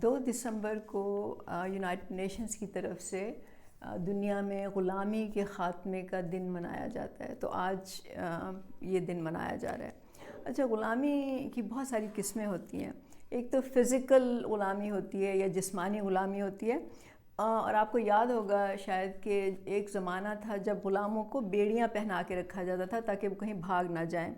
2 دسمبر کو United nations کی طرف سے دنیا میں غلامی کے خاتمے کا دن منایا جاتا ہے. تو آج یہ دن منایا جا رہا ہے. اچھا، غلامی کی بہت ساری قسمیں ہوتی ہیں. ایک تو فزیکل غلامی ہوتی ہے یا جسمانی غلامی ہوتی ہے. اور آپ کو یاد ہوگا شاید کہ ایک زمانہ تھا جب غلاموں کو بیڑیاں پہنا کے رکھا جاتا تھا تاکہ وہ کہیں بھاگ نہ جائیں.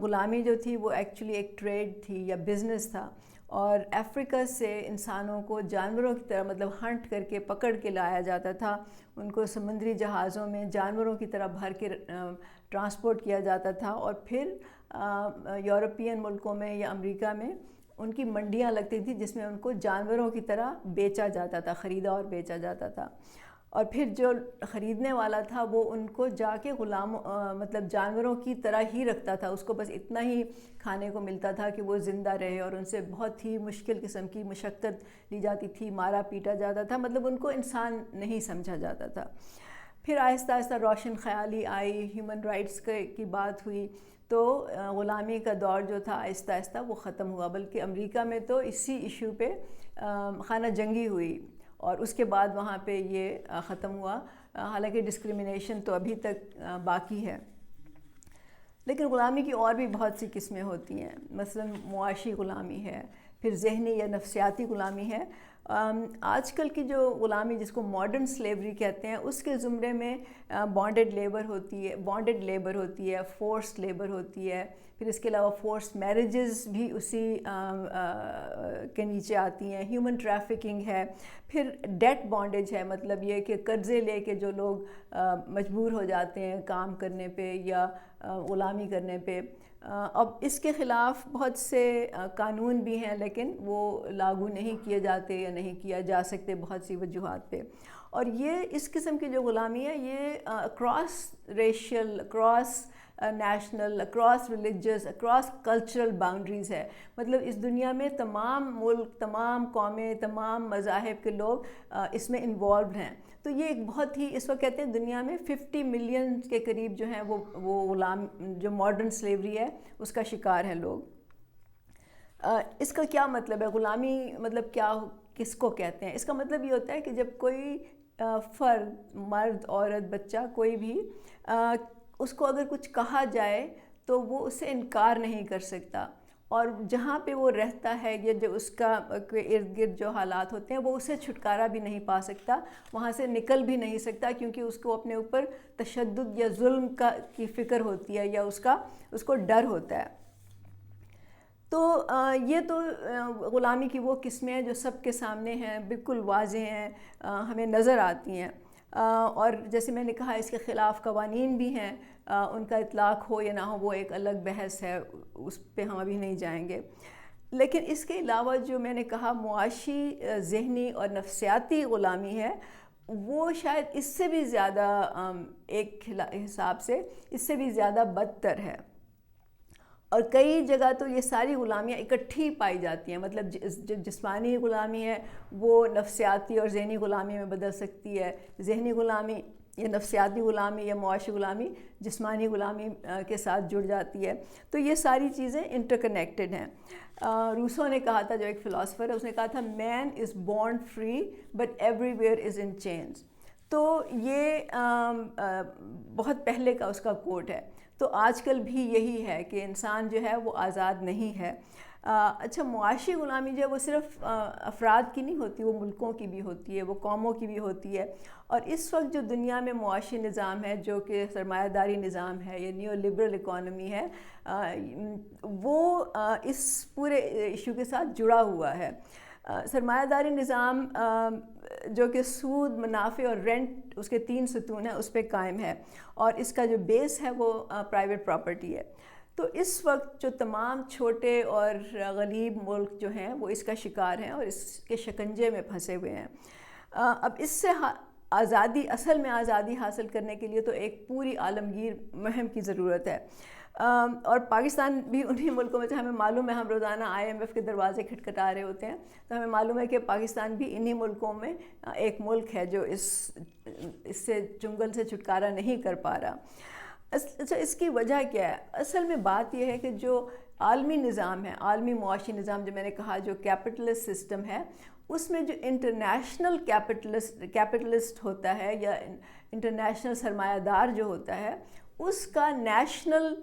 غلامی جو تھی وہ ایکچولی ایک ٹریڈ تھی یا بزنس تھا، اور افریقہ سے انسانوں کو جانوروں کی طرح مطلب ہنٹ کر کے پکڑ کے لایا جاتا تھا. ان کو سمندری جہازوں میں جانوروں کی طرح بھر کے ٹرانسپورٹ کیا جاتا تھا، اور پھر یورپین ملکوں میں یا امریکہ میں ان کی منڈیاں لگتی تھیں جس میں ان کو جانوروں کی طرح بیچا جاتا تھا، خریدا اور بیچا جاتا تھا. اور پھر جو خریدنے والا تھا وہ ان کو جا کے مطلب جانوروں کی طرح ہی رکھتا تھا. اس کو بس اتنا ہی کھانے کو ملتا تھا کہ وہ زندہ رہے، اور ان سے بہت ہی مشکل قسم کی مشقت لی جاتی تھی، مارا پیٹا جاتا تھا. مطلب ان کو انسان نہیں سمجھا جاتا تھا. پھر آہستہ آہستہ روشن خیالی آئی، ہیومن رائٹس کی بات ہوئی، تو غلامی کا دور جو تھا آہستہ آہستہ وہ ختم ہوا. بلکہ امریکہ میں تو اسی ایشو پہ خانہ جنگی ہوئی، اور اس کے بعد وہاں پہ یہ ختم ہوا. حالانکہ ڈسکریمنیشن تو ابھی تک باقی ہے. لیکن غلامی کی اور بھی بہت سی قسمیں ہوتی ہیں. مثلا معاشی غلامی ہے، پھر ذہنی یا نفسیاتی غلامی ہے. آج کل کی جو غلامی جس کو ماڈرن سلیوری کہتے ہیں، اس کے زمرے میں بانڈڈ لیبر ہوتی ہے، فورسڈ لیبر ہوتی ہے. پھر اس کے علاوہ فورس میرجز بھی اسی کے نیچے آتی ہیں. ہیومن ٹریفکنگ ہے. پھر ڈیٹ بانڈیج ہے، مطلب یہ کہ قرضے لے کے جو لوگ مجبور ہو جاتے ہیں کام کرنے پہ یا غلامی کرنے پہ. اب اس کے خلاف بہت سے قانون بھی ہیں، لیکن وہ لاگو نہیں کیے جاتے یا نہیں کیا جا سکتے بہت سی وجوہات پہ. اور یہ اس قسم کی جو غلامی ہے یہ across racial, across national, across religious, across cultural boundaries ہے. مطلب اس دنیا میں تمام ملک، تمام قومیں، تمام مذاہب کے لوگ اس میں انوالوڈ ہیں. تو یہ ایک بہت ہی، اس وقت کہتے ہیں دنیا میں 50 ملین کے قریب جو ہیں وہ غلام جو ماڈرن سلیوری ہے اس کا شکار ہیں لوگ. اس کا کیا مطلب ہے؟ غلامی مطلب کیا، کس کو کہتے ہیں؟ اس کا مطلب یہ ہوتا ہے کہ جب کوئی فرد، مرد، عورت، بچہ، کوئی بھی اس کو اگر کچھ کہا جائے تو وہ اس سے انکار نہیں کر سکتا، اور جہاں پہ وہ رہتا ہے یا جو اس کا ارد گرد جو حالات ہوتے ہیں وہ اسے چھٹکارا بھی نہیں پا سکتا، وہاں سے نکل بھی نہیں سکتا، کیونکہ اس کو اپنے اوپر تشدد یا ظلم کی فکر ہوتی ہے یا اس کو ڈر ہوتا ہے. تو یہ تو غلامی کی وہ قسمیں ہیں جو سب کے سامنے ہیں، بالکل واضح ہیں، ہمیں نظر آتی ہیں. اور جیسے میں نے کہا اس کے خلاف قوانین بھی ہیں. ان کا اطلاق ہو یا نہ ہو وہ ایک الگ بحث ہے، اس پہ ہم ابھی نہیں جائیں گے. لیکن اس کے علاوہ جو میں نے کہا معاشی، ذہنی اور نفسیاتی غلامی ہے، وہ شاید اس سے بھی زیادہ، ایک حساب سے اس سے بھی زیادہ بدتر ہے. اور کئی جگہ تو یہ ساری غلامیاں اکٹھی پائی جاتی ہیں. مطلب جو جسمانی غلامی ہے وہ نفسیاتی اور ذہنی غلامی میں بدل سکتی ہے. ذہنی غلامی یا نفسیاتی غلامی یا معاشی غلامی جسمانی غلامی کے ساتھ جڑ جاتی ہے. تو یہ ساری چیزیں انٹر کنیکٹڈ ہیں. روسو نے کہا تھا، جو ایک فلاسفر ہے، اس نے کہا تھا man is born free but everywhere is in chains. تو یہ بہت پہلے کا اس کا کوٹ ہے. تو آج کل بھی یہی ہے کہ انسان جو ہے وہ آزاد نہیں ہے. اچھا، معاشی غلامی جو ہے وہ صرف افراد کی نہیں ہوتی، وہ ملکوں کی بھی ہوتی ہے، وہ قوموں کی بھی ہوتی ہے. اور اس وقت جو دنیا میں معاشی نظام ہے جو کہ سرمایہ داری نظام ہے یا نیو لبرل اکانومی ہے، وہ اس پورے ایشو کے ساتھ جڑا ہوا ہے. سرمایہ داری نظام جو کہ سود، منافع اور رینٹ، اس کے 3 ستون ہیں، اس پہ قائم ہے، اور اس کا جو بیس ہے وہ پرائیویٹ پراپرٹی ہے. تو اس وقت جو تمام چھوٹے اور غریب ملک جو ہیں وہ اس کا شکار ہیں اور اس کے شکنجے میں پھنسے ہوئے ہیں. اب اس سے آزادی، اصل میں آزادی حاصل کرنے کے لیے تو ایک پوری عالمگیر مہم کی ضرورت ہے. اور پاکستان بھی انہی ملکوں میں سے، ہمیں معلوم ہے، ہم روزانہ IMF کے دروازے کھٹکھٹا رہے ہوتے ہیں، تو ہمیں معلوم ہے کہ پاکستان بھی انہی ملکوں میں ایک ملک ہے جو اس سے چنگل سے چھٹکارا نہیں کر پا رہا. اچھا، اس کی وجہ کیا ہے؟ اصل میں بات یہ ہے کہ جو عالمی نظام ہے، عالمی معاشی نظام جو میں نے کہا جو کیپٹلسٹ سسٹم ہے، اس میں جو انٹرنیشنل کیپٹلسٹ ہوتا ہے یا انٹرنیشنل سرمایہ دار جو ہوتا ہے، اس کا نیشنل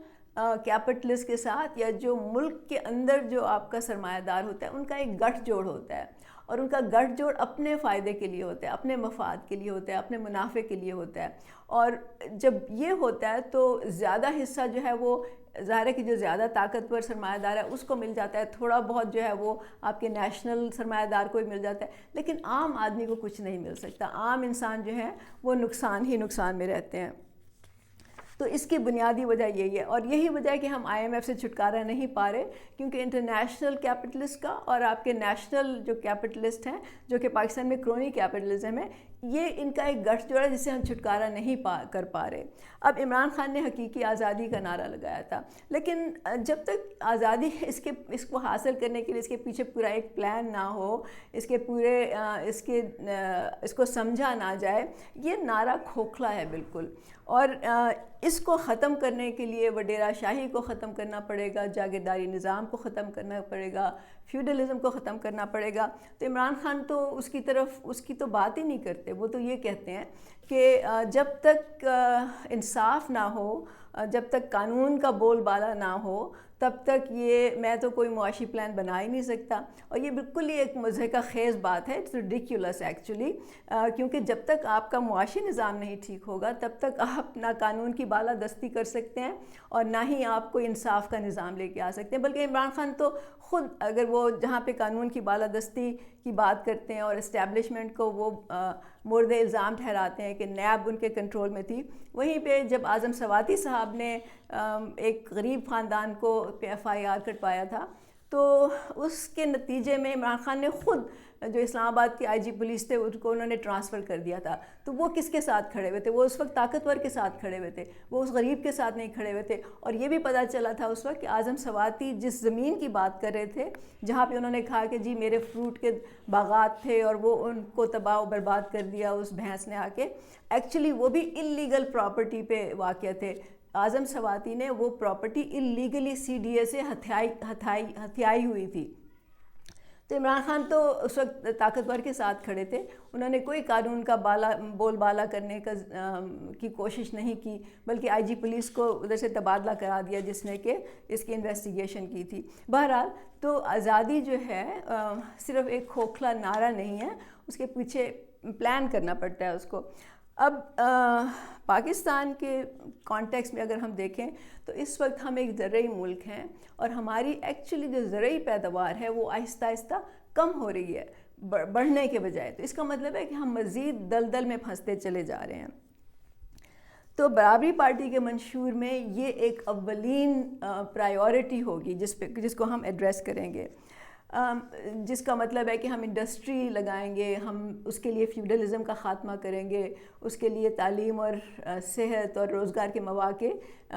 کیپٹلسٹ کے ساتھ یا جو ملک کے اندر جو آپ کا سرمایہ دار ہوتا ہے ان کا ایک گٹھ جوڑ ہوتا ہے، اور ان کا گٹھ جوڑ اپنے فائدے کے لیے ہوتا ہے، اپنے مفاد کے لیے ہوتا ہے، اپنے منافع کے لیے ہوتا ہے. اور جب یہ ہوتا ہے تو زیادہ حصہ جو ہے وہ ظاہر ہے کہ جو زیادہ طاقتور سرمایہ دار ہے اس کو مل جاتا ہے، تھوڑا بہت جو ہے وہ آپ کے نیشنل سرمایہ دار کو ہی مل جاتا ہے، لیکن عام آدمی کو کچھ نہیں مل سکتا. عام انسان جو ہے وہ نقصان ہی نقصان میں رہتے ہیں. تو اس کی بنیادی وجہ یہی ہے، اور یہی وجہ ہے کہ ہم آئی ایم ایف سے چھٹکارا نہیں پا رہے، کیونکہ انٹرنیشنل کیپٹلسٹ کا اور آپ کے نیشنل جو کیپٹلسٹ ہیں جو کہ پاکستان میں کرونی کیپٹلزم ہے، یہ ان کا ایک گٹھ جوڑا ہے جس سے ہم چھٹکارا نہیں کر پا رہے. اب عمران خان نے حقیقی آزادی کا نعرہ لگایا تھا، لیکن جب تک آزادی اس کو حاصل کرنے کے لیے اس کے پیچھے پورا ایک پلان نہ ہو، اس کو سمجھا نہ جائے، یہ نعرہ کھوکھلا ہے بالکل. اور اس کو ختم کرنے کے لیے وڈیرا شاہی کو ختم کرنا پڑے گا، جاگیرداری نظام کو ختم کرنا پڑے گا، فیوڈلزم کو ختم کرنا پڑے گا. تو عمران خان تو اس کی تو بات ہی نہیں کرتے. وہ تو یہ کہتے ہیں کہ جب تک انصاف نہ ہو، جب تک قانون کا بول بالا نہ ہو، تب تک میں تو کوئی معاشی پلان بنا ہی نہیں سکتا. اور یہ بالکل ہی ایک مضحکہ خیز بات ہے، اٹس ریڈیکیولس ایکچولی، کیونکہ جب تک آپ کا معاشی نظام نہیں ٹھیک ہوگا تب تک آپ نہ قانون کی بالادستی کر سکتے ہیں اور نہ ہی آپ کوئی انصاف کا نظام لے کے آ سکتے ہیں. بلکہ عمران خان تو خود اگر وہ جہاں پہ قانون کی بالادستی کی بات کرتے ہیں اور اسٹیبلشمنٹ کو وہ مورد الزام ٹھہراتے ہیں کہ نیب ان کے کنٹرول میں تھی، وہیں پہ جب اعظم سواتی صاحب نے ایک غریب خاندان کو ایف آئی آر کٹوایا تھا تو اس کے نتیجے میں عمران خان نے خود جو اسلام آباد کے آئی جی پولیس تھے ان کو انہوں نے ٹرانسفر کر دیا تھا. تو وہ کس کے ساتھ کھڑے ہوئے تھے؟ وہ اس وقت طاقتور کے ساتھ کھڑے ہوئے تھے، وہ اس غریب کے ساتھ نہیں کھڑے ہوئے تھے. اور یہ بھی پتہ چلا تھا اس وقت کہ اعظم سواتی جس زمین کی بات کر رہے تھے جہاں پہ انہوں نے کہا کہ جی میرے فروٹ کے باغات تھے اور وہ ان کو تباہ و برباد کر دیا اس بھینس نے آ کے، ایکچولی وہ بھی انلیگل پراپرٹی پہ واقع تھے. اعظم سواتی نے وہ property illegally C D A سے ہتھیائی ہوئی تھی. تو عمران خان تو اس وقت طاقتور کے ساتھ کھڑے تھے، انہوں نے کوئی قانون کا بول بالا کرنے کی کوشش نہیں کی، بلکہ آئی جی پولیس کو ادھر سے تبادلہ کرا دیا جس نے کہ اس کی انویسٹیگیشن کی تھی. بہرحال تو آزادی جو ہے صرف ایک کھوکھلا نعرہ نہیں ہے، اس کے پیچھے پلان کرنا پڑتا ہے اس کو. اب پاکستان کے کانٹیکس میں اگر ہم دیکھیں تو اس وقت ہم ایک زرعی ملک ہیں اور ہماری ایکچولی جو زرعی پیداوار ہے وہ آہستہ آہستہ کم ہو رہی ہے بڑھنے کے بجائے. تو اس کا مطلب ہے کہ ہم مزید دلدل میں پھنستے چلے جا رہے ہیں. تو برابری پارٹی کے منشور میں یہ ایک اولین پرائیورٹی ہوگی جس کو ہم ایڈریس کریں گے، جس کا مطلب ہے کہ ہم انڈسٹری لگائیں گے، ہم اس کے لیے فیوڈلزم کا خاتمہ کریں گے، اس کے لیے تعلیم اور صحت اور روزگار کے مواقع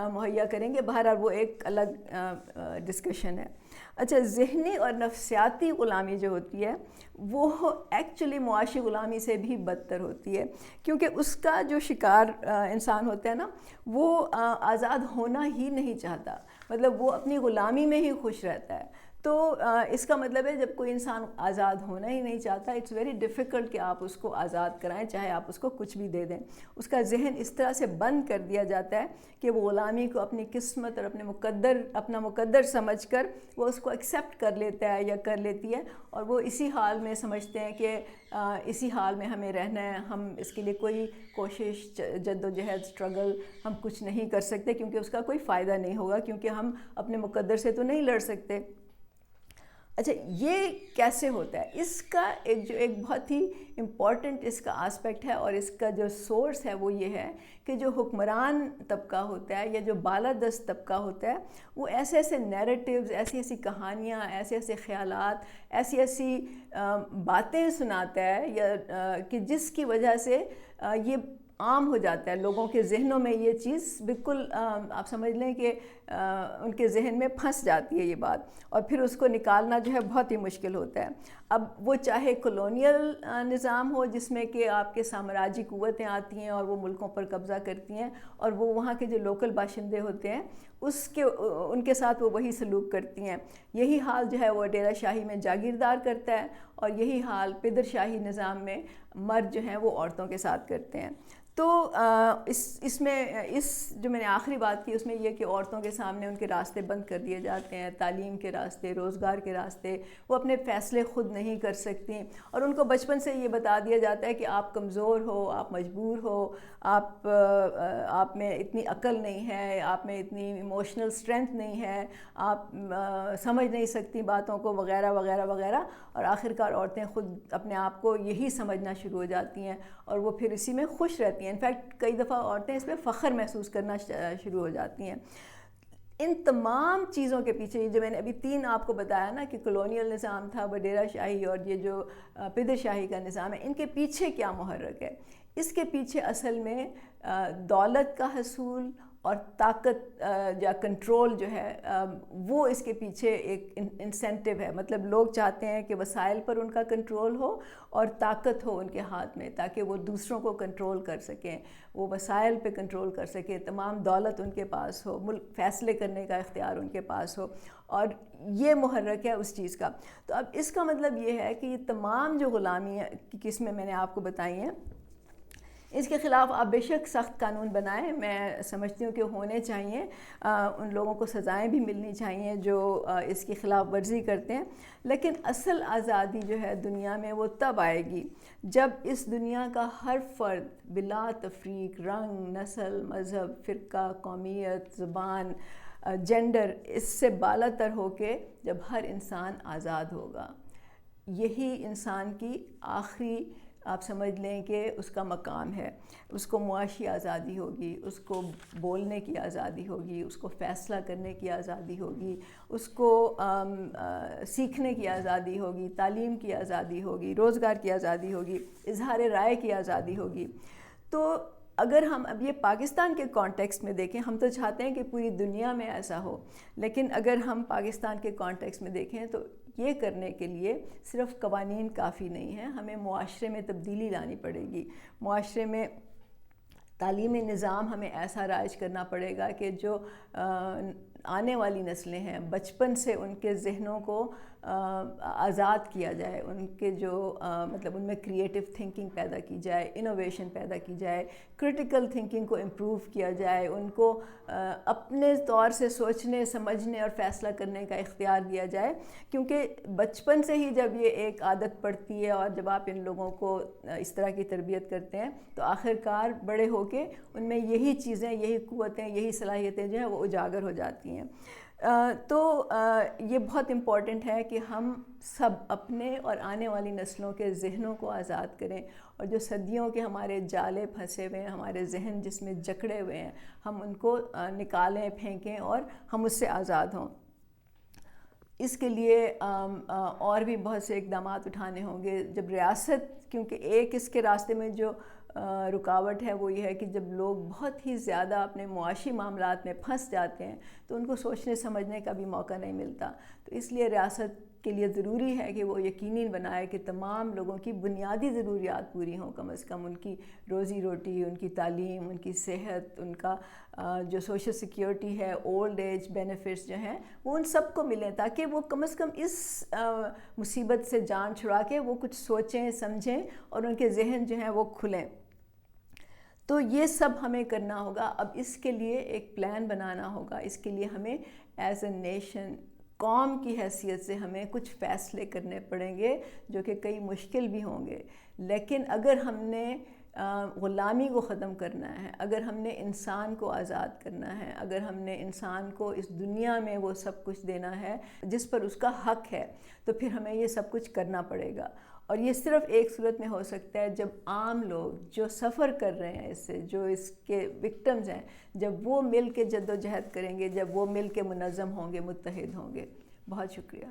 مہیا کریں گے. بہرحال وہ ایک الگ ڈسکشن ہے. اچھا، ذہنی اور نفسیاتی غلامی جو ہوتی ہے وہ ایکچولی معاشی غلامی سے بھی بدتر ہوتی ہے، کیونکہ اس کا جو شکار انسان ہوتا ہے نا وہ آزاد ہونا ہی نہیں چاہتا، مطلب وہ اپنی غلامی میں ہی خوش رہتا ہے. تو اس کا مطلب ہے جب کوئی انسان آزاد ہونا ہی نہیں چاہتا، اٹس ویری ڈیفیکلٹ کہ آپ اس کو آزاد کرائیں، چاہے آپ اس کو کچھ بھی دے دیں. اس کا ذہن اس طرح سے بند کر دیا جاتا ہے کہ وہ غلامی کو اپنی قسمت اور اپنا مقدر سمجھ کر وہ اس کو ایکسیپٹ کر لیتا ہے یا کر لیتی ہے، اور وہ اسی حال میں سمجھتے ہیں کہ اسی حال میں ہمیں رہنا ہے، ہم اس کے لیے کوئی کوشش، جد و جہد، اسٹرگل ہم کچھ نہیں کر سکتے کیونکہ اس کا کوئی فائدہ نہیں ہوگا، کیونکہ ہم اپنے مقدر سے تو نہیں لڑ سکتے. اچھا، یہ کیسے ہوتا ہے؟ اس کا ایک بہت ہی امپورٹنٹ اس کا آسپیکٹ ہے، اور اس کا جو سورس ہے وہ یہ ہے کہ جو حکمران طبقہ ہوتا ہے یا جو بالادست طبقہ ہوتا ہے وہ ایسے نیریٹیوز، ایسی کہانیاں، ایسے خیالات، ایسی باتیں سناتا ہے یا کہ جس کی وجہ سے یہ عام ہو جاتا ہے لوگوں کے ذہنوں میں. یہ چیز بالکل آپ سمجھ لیں کہ ان کے ذہن میں پھنس جاتی ہے یہ بات، اور پھر اس کو نکالنا جو ہے بہت ہی مشکل ہوتا ہے۔ اب وہ چاہے کولونیل نظام ہو جس میں کہ آپ کے سامراجی قوتیں آتی ہیں اور وہ ملکوں پر قبضہ کرتی ہیں، اور وہ وہاں کے جو لوکل باشندے ہوتے ہیں ان کے ساتھ وہ وہی سلوک کرتی ہیں۔ یہی حال جو ہے وہ ڈیرہ شاہی میں جاگیردار کرتا ہے، اور یہی حال پدر شاہی نظام میں مرد جو ہیں وہ عورتوں کے ساتھ کرتے ہیں۔ تو اس میں جو میں نے آخری بات کی اس میں یہ کہ عورتوں کے سامنے ان کے راستے بند کر دیے جاتے ہیں، تعلیم کے راستے، روزگار کے راستے، وہ اپنے فیصلے خود نہیں کر سکتی، اور ان کو بچپن سے یہ بتا دیا جاتا ہے کہ آپ کمزور ہو، آپ مجبور ہو، آپ میں اتنی عقل نہیں ہے، آپ میں اتنی ایموشنل اسٹرینتھ نہیں ہے، آپ سمجھ نہیں سکتی باتوں کو، وغیرہ وغیرہ وغیرہ، اور آخرکار عورتیں خود اپنے آپ کو یہی سمجھنا شروع ہو جاتی ہیں، اور وہ پھر اسی میں خوش رہتی ہیں۔ انفیکٹ کئی دفعہ عورتیں اس میں فخر محسوس کرنا شروع ہو جاتی ہیں۔ ان تمام چیزوں کے پیچھے جو میں نے ابھی 3 آپ کو بتایا نا کہ کولونیل نظام تھا، وڈیرہ شاہی، اور یہ جو پدر شاہی کا نظام ہے، ان کے پیچھے کیا محرک ہے؟ اس کے پیچھے اصل میں دولت کا حصول اور طاقت یا کنٹرول جو ہے وہ اس کے پیچھے ایک انسینٹیو ہے۔ مطلب لوگ چاہتے ہیں کہ وسائل پر ان کا کنٹرول ہو اور طاقت ہو ان کے ہاتھ میں، تاکہ وہ دوسروں کو کنٹرول کر سکیں، وہ وسائل پہ کنٹرول کر سکیں، تمام دولت ان کے پاس ہو، ملک فیصلے کرنے کا اختیار ان کے پاس ہو، اور یہ محرک ہے اس چیز کا۔ تو اب اس کا مطلب یہ ہے کہ یہ تمام جو غلامی کی قسمیں میں نے آپ کو بتائی ہیں، اس کے خلاف آپ بے شک سخت قانون بنائیں، میں سمجھتی ہوں کہ ہونے چاہیے، ان لوگوں کو سزائیں بھی ملنی چاہیے جو اس کی خلاف ورزی کرتے ہیں، لیکن اصل آزادی جو ہے دنیا میں وہ تب آئے گی جب اس دنیا کا ہر فرد بلا تفریق رنگ، نسل، مذہب، فرقہ، قومیت، زبان، جینڈر، اس سے بالا تر ہو کے جب ہر انسان آزاد ہوگا۔ یہی انسان کی آخری آپ سمجھ لیں کہ اس کا مقام ہے۔ اس کو معاشی آزادی ہوگی، اس کو بولنے کی آزادی ہوگی، اس کو فیصلہ کرنے کی آزادی ہوگی، اس کو سیکھنے کی آزادی ہوگی، تعلیم کی آزادی ہوگی، روزگار کی آزادی ہوگی، اظہار رائے کی آزادی ہوگی۔ تو اگر ہم اب یہ پاکستان کے کانٹیکسٹ میں دیکھیں، ہم تو چاہتے ہیں کہ پوری دنیا میں ایسا ہو، لیکن اگر ہم پاکستان کے کانٹیکسٹ میں دیکھیں تو یہ کرنے کے لیے صرف قوانین کافی نہیں ہیں، ہمیں معاشرے میں تبدیلی لانی پڑے گی۔ معاشرے میں تعلیمی نظام ہمیں ایسا رائج کرنا پڑے گا کہ جو آنے والی نسلیں ہیں بچپن سے ان کے ذہنوں کو آزاد کیا جائے، ان کے جو مطلب ان میں کریٹیو تھنکنگ پیدا کی جائے، انوویشن پیدا کی جائے، کرٹیکل تھنکنگ کو امپروو کیا جائے، ان کو اپنے طور سے سوچنے، سمجھنے اور فیصلہ کرنے کا اختیار دیا جائے، کیونکہ بچپن سے ہی جب یہ ایک عادت پڑتی ہے اور جب آپ ان لوگوں کو اس طرح کی تربیت کرتے ہیں تو آخرکار بڑے ہو کے ان میں یہی چیزیں، یہی قوتیں، یہی صلاحیتیں جو ہیں وہ اجاگر ہو جاتی ہیں۔ تو یہ بہت امپورٹنٹ ہے کہ ہم سب اپنے اور آنے والی نسلوں کے ذہنوں کو آزاد کریں، اور جو صدیوں کے ہمارے جالے پھنسے ہوئے ہیں، ہمارے ذہن جس میں جکڑے ہوئے ہیں، ہم ان کو نکالیں، پھینکیں اور ہم اس سے آزاد ہوں۔ اس کے لیے اور بھی بہت سے اقدامات اٹھانے ہوں گے۔ جب ریاست، کیونکہ ایک اس کے راستے میں جو رکاوٹ ہے وہ یہ ہے کہ جب لوگ بہت ہی زیادہ اپنے معاشی معاملات میں پھنس جاتے ہیں تو ان کو سوچنے سمجھنے کا بھی موقع نہیں ملتا، تو اس لیے ریاست کے لیے ضروری ہے کہ وہ یقینی بنائے کہ تمام لوگوں کی بنیادی ضروریات پوری ہوں، کم از کم ان کی روزی روٹی، ان کی تعلیم، ان کی صحت، ان کا جو سوشل سیکیورٹی ہے، اولڈ ایج بینیفٹس جو ہیں وہ ان سب کو ملیں، تاکہ وہ کم از کم اس مصیبت سے جان چھڑا کے وہ کچھ سوچیں، سمجھیں اور ان کے ذہن جو ہیں وہ کھلیں۔ تو یہ سب ہمیں کرنا ہوگا۔ اب اس کے لیے ایک پلان بنانا ہوگا، اس کے لیے ہمیں ایز اے نیشن، قوم کی حیثیت سے ہمیں کچھ فیصلے کرنے پڑیں گے جو کہ کئی مشکل بھی ہوں گے، لیکن اگر ہم نے غلامی کو ختم کرنا ہے، اگر ہم نے انسان کو آزاد کرنا ہے، اگر ہم نے انسان کو اس دنیا میں وہ سب کچھ دینا ہے جس پر اس کا حق ہے، تو پھر ہمیں یہ سب کچھ کرنا پڑے گا۔ اور یہ صرف ایک صورت میں ہو سکتا ہے جب عام لوگ جو سفر کر رہے ہیں اس سے، جو اس کے وکٹمز ہیں، جب وہ مل کے جد و جہد کریں گے، جب وہ مل کے منظم ہوں گے، متحد ہوں گے۔ بہت شکریہ۔